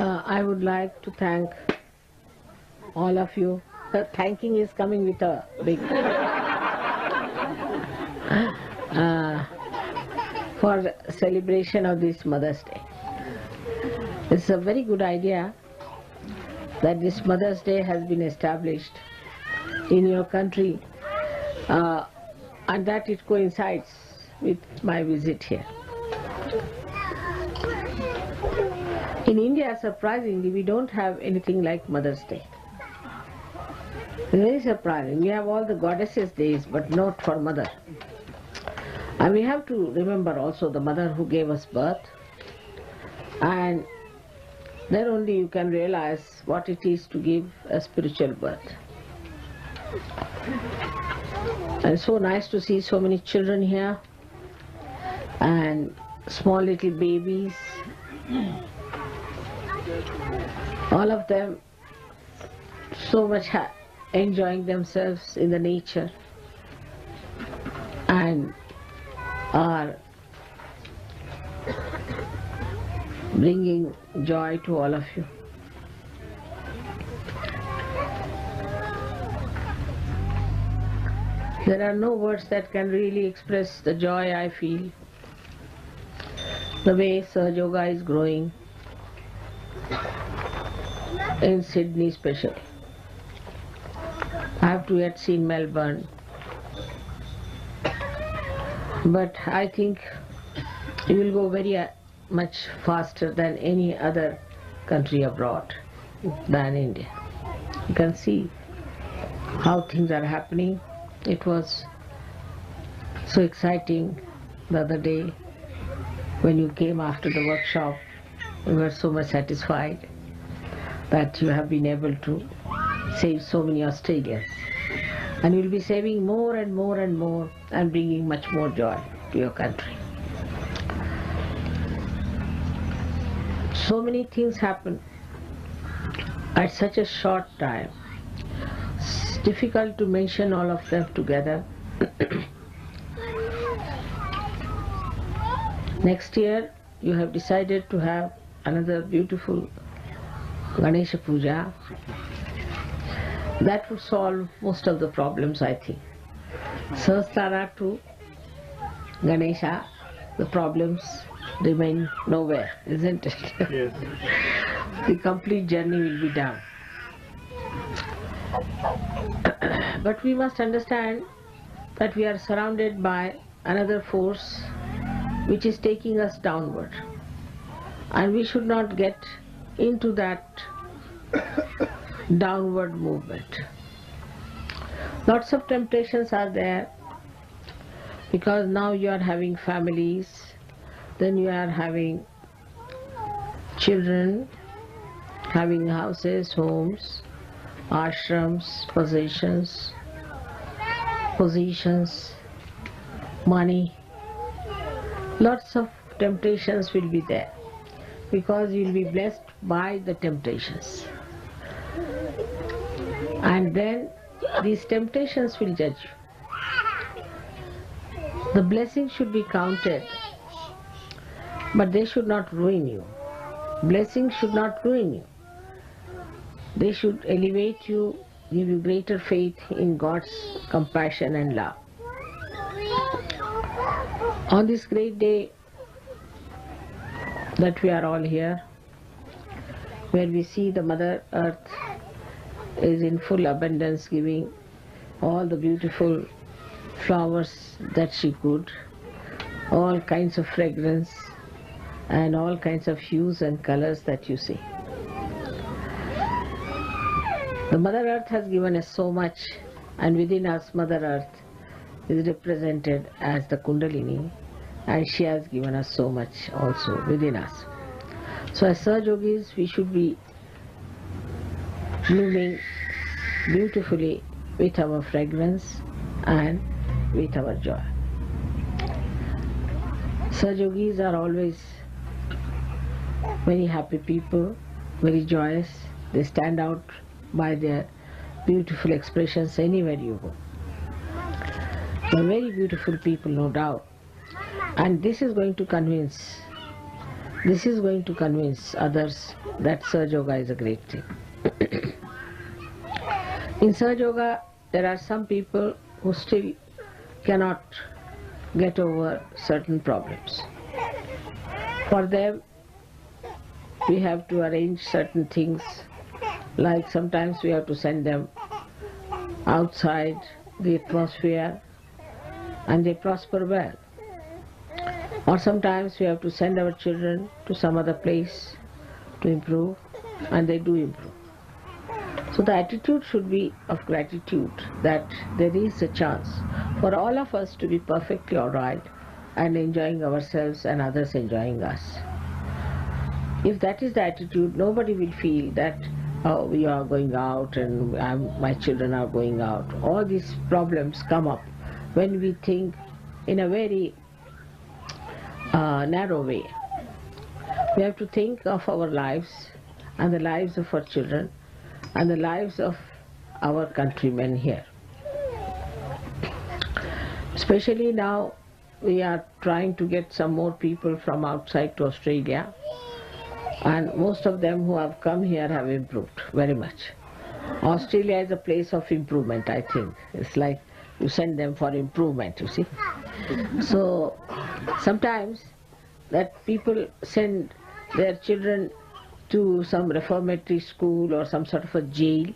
I would like to thank all of you. Thanking is coming with a big for celebration of this Mother's Day. It's a very good idea that this Mother's Day has been established in your country and that it coincides with my visit here. In India, surprisingly, we don't have anything like Mother's Day. Very surprising. We have all the goddesses' days, but not for mother. And we have to remember also the mother who gave us birth. And then only you can realize what it is to give a spiritual birth. And it's so nice to see so many children here and small little babies. All of them so much enjoying themselves in the nature and are bringing joy to all of you. There are no words that can really express the joy I feel, the way Sahaja Yoga is growing in Sydney especially. I have to yet see Melbourne, but I think it will go very much faster than any other country abroad than India. You can see how things are happening. It was so exciting the other day when you came after the workshop. We were so much satisfied that you have been able to save so many Australians. And you will be saving more and more and more and bringing much more joy to your country. So many things happen at such a short time. It's difficult to mention all of them together. Next year you have decided to have another beautiful Ganesha Puja. That would solve most of the problems, I think. Sahasrara to Ganesha, the problems remain nowhere, isn't it? Yes. The complete journey will be done. But we must understand that we are surrounded by another force which is taking us downward. And we should not get into that downward movement. Lots of temptations are there because now you are having families, then you are having children, having houses, homes, ashrams, positions, money. Lots of temptations will be there because you will be blessed by the temptations. And then these temptations will judge you. The blessings should be counted, but they should not ruin you. Blessings should not ruin you. They should elevate you, give you greater faith in God's compassion and love. On this great day that we are all here, where we see the Mother Earth is in full abundance, giving all the beautiful flowers that she could, all kinds of fragrance and all kinds of hues and colors that you see. The Mother Earth has given us so much, and within us Mother Earth is represented as the Kundalini, and she has given us so much also within us. So as Sahaja Yogis, we should be blooming beautifully with our fragrance and with our joy. Sahaja Yogis are always very happy people, very joyous. They stand out by their beautiful expressions anywhere you go. They are very beautiful people, no doubt. And this is going to convince This is going to convince others that Sahaja Yoga is a great thing. In Sahaja Yoga, there are some people who still cannot get over certain problems. For them, we have to arrange certain things, like sometimes we have to send them outside the atmosphere and they prosper well. Or sometimes we have to send our children to some other place to improve, and they do improve. So the attitude should be of gratitude that there is a chance for all of us to be perfectly alright and enjoying ourselves and others enjoying us. If that is the attitude, nobody will feel that we are going out and my children are going out. All these problems come up when we think in a very narrow way. We have to think of our lives and the lives of our children and the lives of our countrymen here. Especially now we are trying to get some more people from outside to Australia, and most of them who have come here have improved very much. Australia is a place of improvement, I think. It's like you send them for improvement, you see. So sometimes that people send their children to some reformatory school or some sort of a jail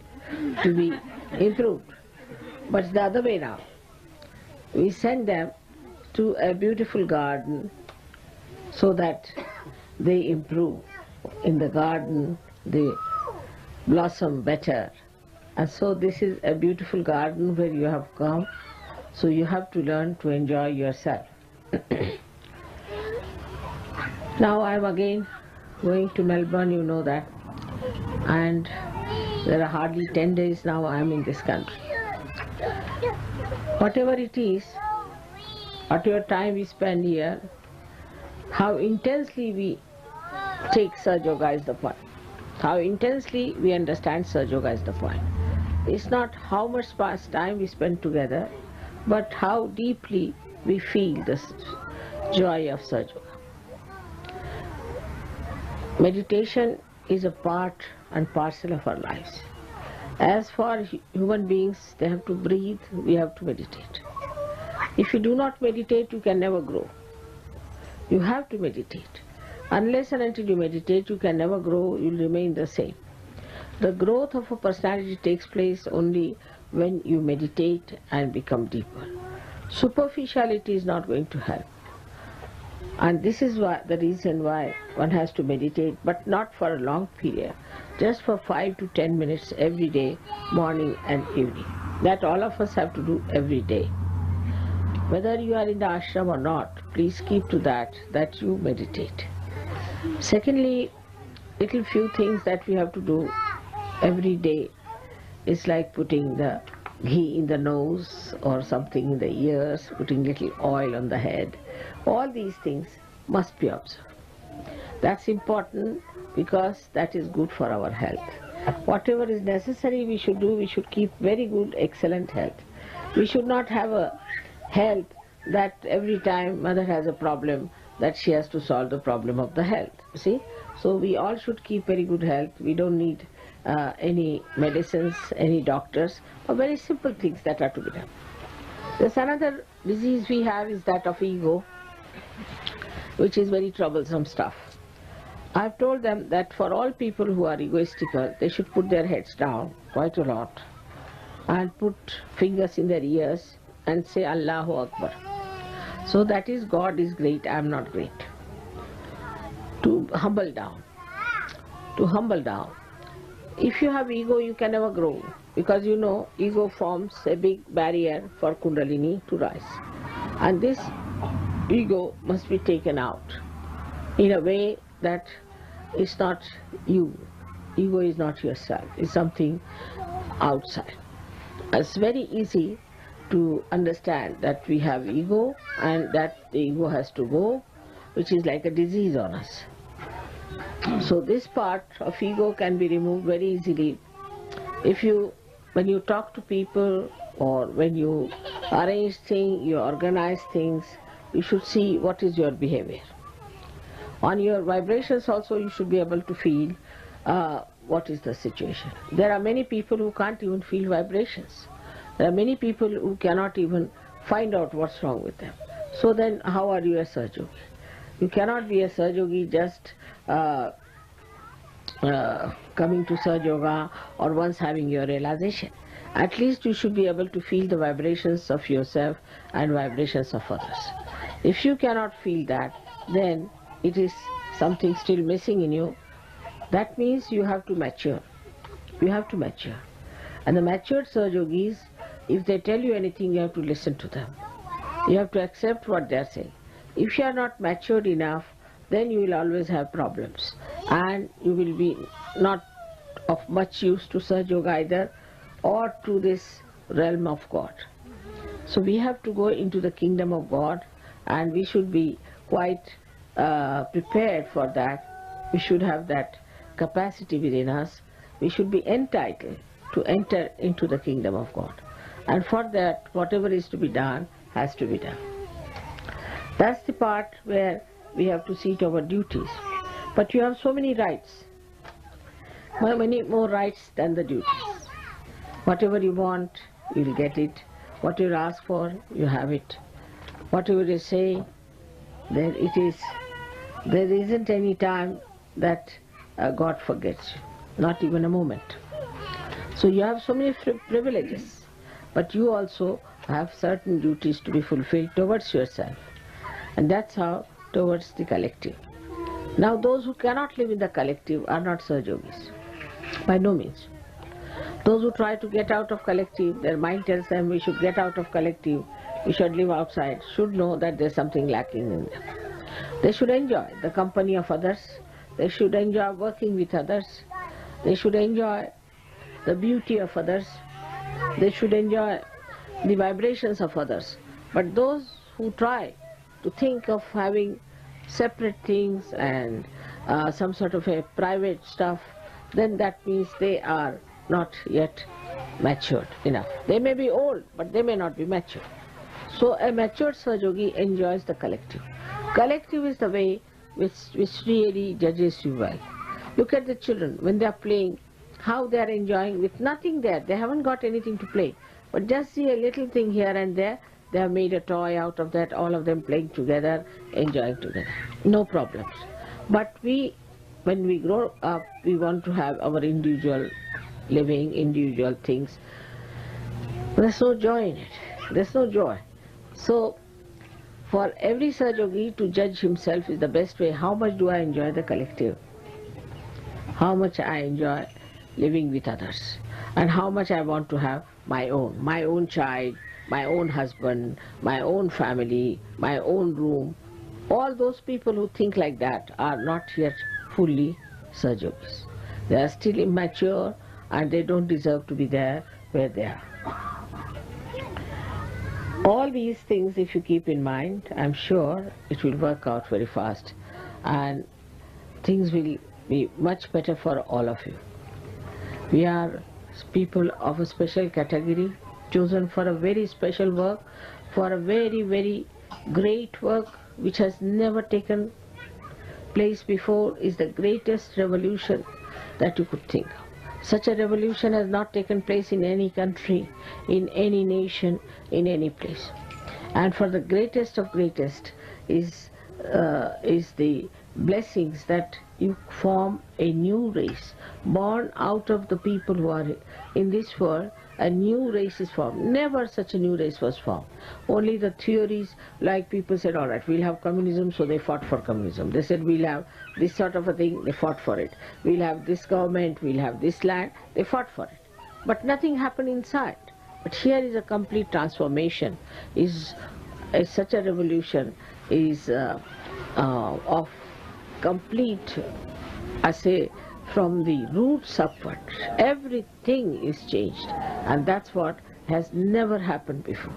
to be improved. But it's the other way now. We send them to a beautiful garden so that they improve. In the garden they blossom better. And so this is a beautiful garden where you have come, so you have to learn to enjoy yourself. Now I am again going to Melbourne, you know that, and there are hardly 10 days now I am in this country. Whatever it is, whatever time we spend here, how intensely we take Sahaja Yoga is the point. How intensely we understand Sahaja Yoga is the point. It's not how much time we spend together, but how deeply we feel the joy of Sahaja Yoga. Meditation is a part and parcel of our lives. As for human beings, they have to breathe, we have to meditate. If you do not meditate, you can never grow. You have to meditate. Unless and until you meditate, you can never grow, you will remain the same. The growth of a personality takes place only when you meditate and become deeper. Superficiality is not going to help. And this is the reason why one has to meditate, but not for a long period, just for 5 to 10 minutes every day, morning and evening. That all of us have to do every day. Whether you are in the ashram or not, please keep to that you meditate. Secondly, little few things that we have to do every day is like putting the ghee in the nose or something in the ears, putting little oil on the head. All these things must be observed. That's important because that is good for our health. Whatever is necessary we should do, we should keep very good, excellent health. We should not have a health that every time mother has a problem that she has to solve the problem of the health. See? So we all should keep very good health. We don't need any medicines, any doctors, or very simple things that are to be done. There's another disease we have is that of ego, which is very troublesome stuff. I've told them that for all people who are egoistical, they should put their heads down quite a lot and put fingers in their ears and say Allahu Akbar. So that is, God is great, I am not great. To humble down. To humble down. If you have ego, you can never grow, because you know ego forms a big barrier for Kundalini to rise. And this ego must be taken out in a way that it's not you. Ego is not yourself, it's something outside. It's very easy to understand that we have ego and that the ego has to go, which is like a disease on us. So this part of ego can be removed very easily if when you talk to people or when you arrange things, you organize things, you should see what is your behavior. On your vibrations also you should be able to feel what is the situation. There are many people who can't even feel vibrations. There are many people who cannot even find out what's wrong with them. So then how are you a Sahaja? You cannot be a Sahaja just coming to Sahaja Yoga or once having your realization. At least you should be able to feel the vibrations of yourself and vibrations of others. If you cannot feel that, then it is something still missing in you. That means you have to mature. You have to mature. And the matured Sahaja Yogis, if they tell you anything, you have to listen to them. You have to accept what they are saying. If you are not matured enough, then you will always have problems. And you will be not of much use to Sahaja Yoga either, or to this realm of God. So we have to go into the kingdom of God, and we should be quite prepared for that. We should have that capacity within us. We should be entitled to enter into the kingdom of God. And for that, whatever is to be done has to be done. That's the part where we have to see to our duties. But you have so many rights, many more rights than the duties. Whatever you want, you'll get it. What you ask for, you have it. Whatever you say, there it is. There isn't any time that God forgets you, not even a moment. So you have so many privileges, but you also have certain duties to be fulfilled towards yourself. And that's how towards the collective. Now those who cannot live in the collective are not Sahaja Yogis, by no means. Those who try to get out of collective, their mind tells them we should get out of collective, we should live outside, should know that there's something lacking in them. They should enjoy the company of others, they should enjoy working with others, they should enjoy the beauty of others, they should enjoy the vibrations of others. But those who try to think of having separate things and some sort of a private stuff, then that means they are not yet matured enough. They may be old, but they may not be mature. So a matured Sahaja Yogi enjoys the collective. Collective is the way which really judges you well. Look at the children when they are playing, how they are enjoying with nothing there. They haven't got anything to play, but just see a little thing here and there. They have made a toy out of that, all of them playing together, enjoying together. No problems. But when we grow up, we want to have our individual living, individual things. There's no joy in it. There's no joy. So, for every Sahaja Yogi to judge himself is the best way. How much do I enjoy the collective? How much I enjoy living with others? And how much I want to have my own child, my own husband, my own family, my own room. All those people who think like that are not yet fully Sahaja Yogis. They are still immature and they don't deserve to be there where they are. All these things, if you keep in mind, I'm sure it will work out very fast and things will be much better for all of you. We are people of a special category, chosen for a very special work, for a very, very great work which has never taken place before, is the greatest revolution that you could think of. Such a revolution has not taken place in any country, in any nation, in any place. And for the greatest of greatest is the blessings that you form a new race, born out of the people who are in this world. A new race is formed. Never such a new race was formed. Only the theories, like people said, all right, we'll have communism, so they fought for communism. They said we'll have this sort of a thing, they fought for it. We'll have this government, we'll have this land, they fought for it. But nothing happened inside. But here is a complete transformation, is such a revolution, is of complete, I say, from the roots upward. Everything is changed, and that's what has never happened before.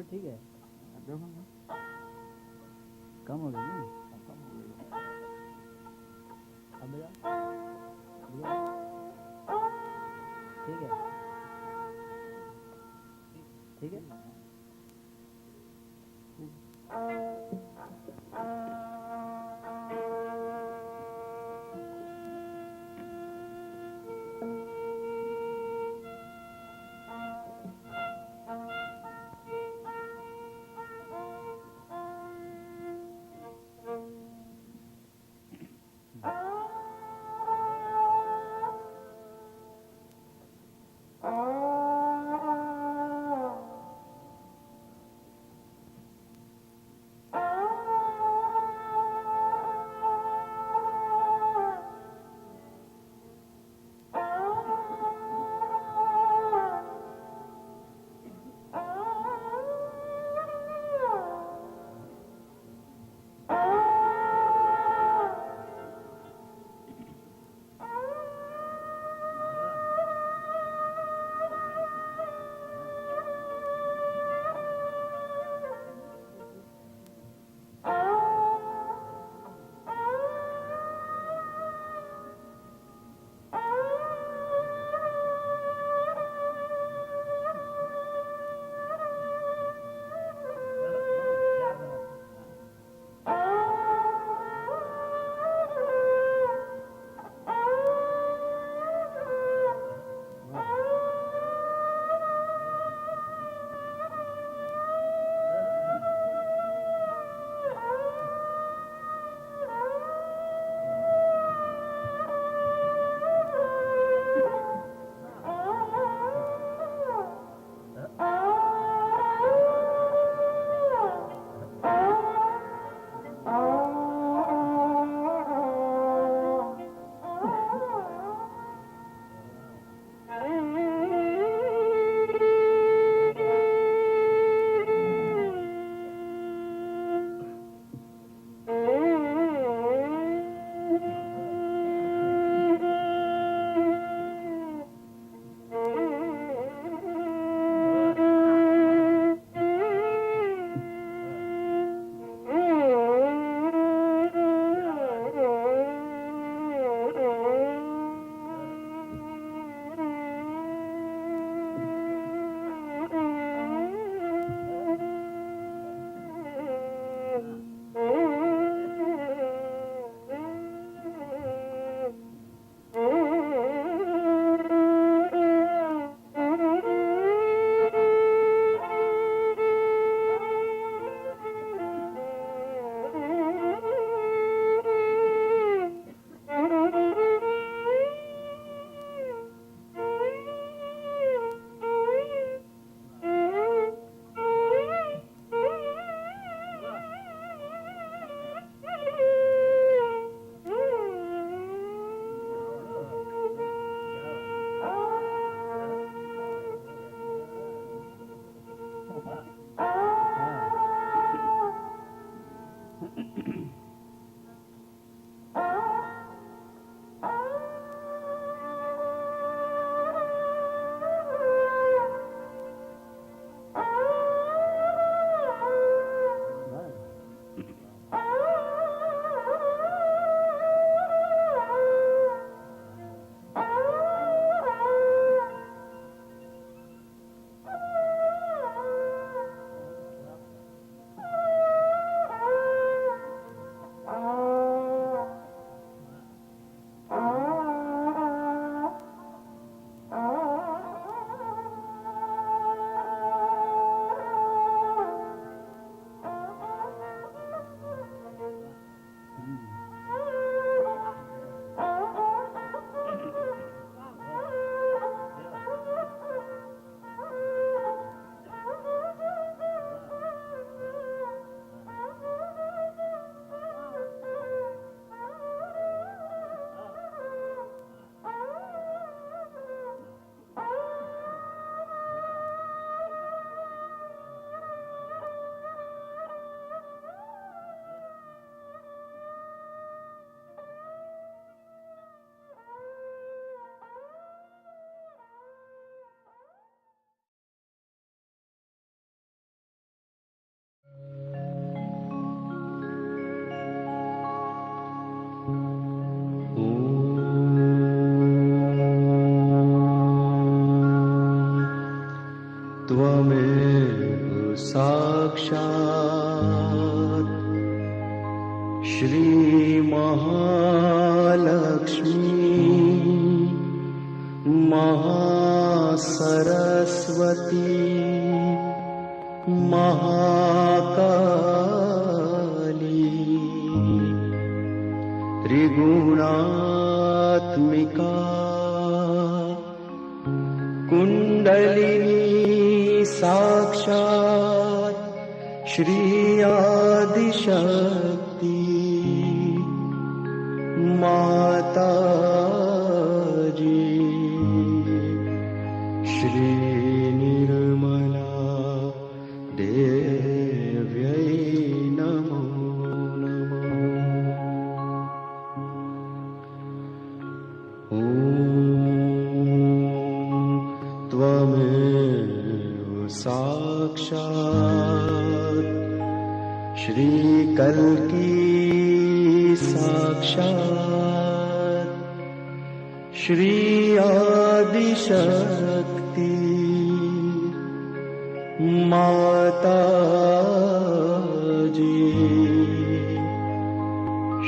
ठीक है, देखो ना, कम हो गई ना। कम हो गई। अब भैया ठीक है, ठीक है। त्वमेव साक्षात् श्री महालक्ष्मी महासरस्वती महाकाली त्रिगुणात्मिका कुण्डलिनी साक्षात् श्री आदिशक्ति माताजी श्री निर्मला देव्यै नमो नमः। ॐ त्वमेव साक्षात् श्री कल्की साक्षात् श्री आदिशक्ति माताजी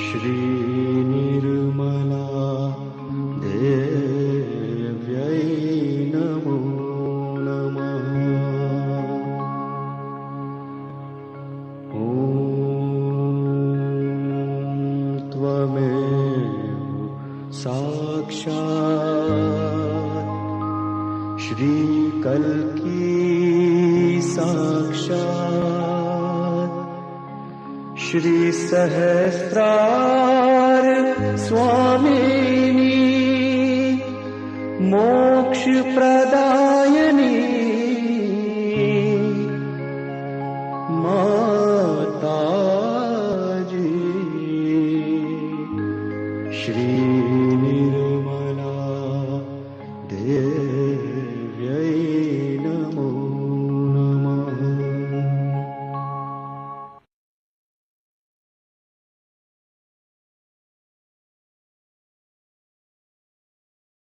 श्री निर्मला देव्यै नमो नमः। ॐ त्वमेव साक्षात् श्री कल्की साक्षात् श्री सहस्रार स्वामिनी मोक्ष प्रदाय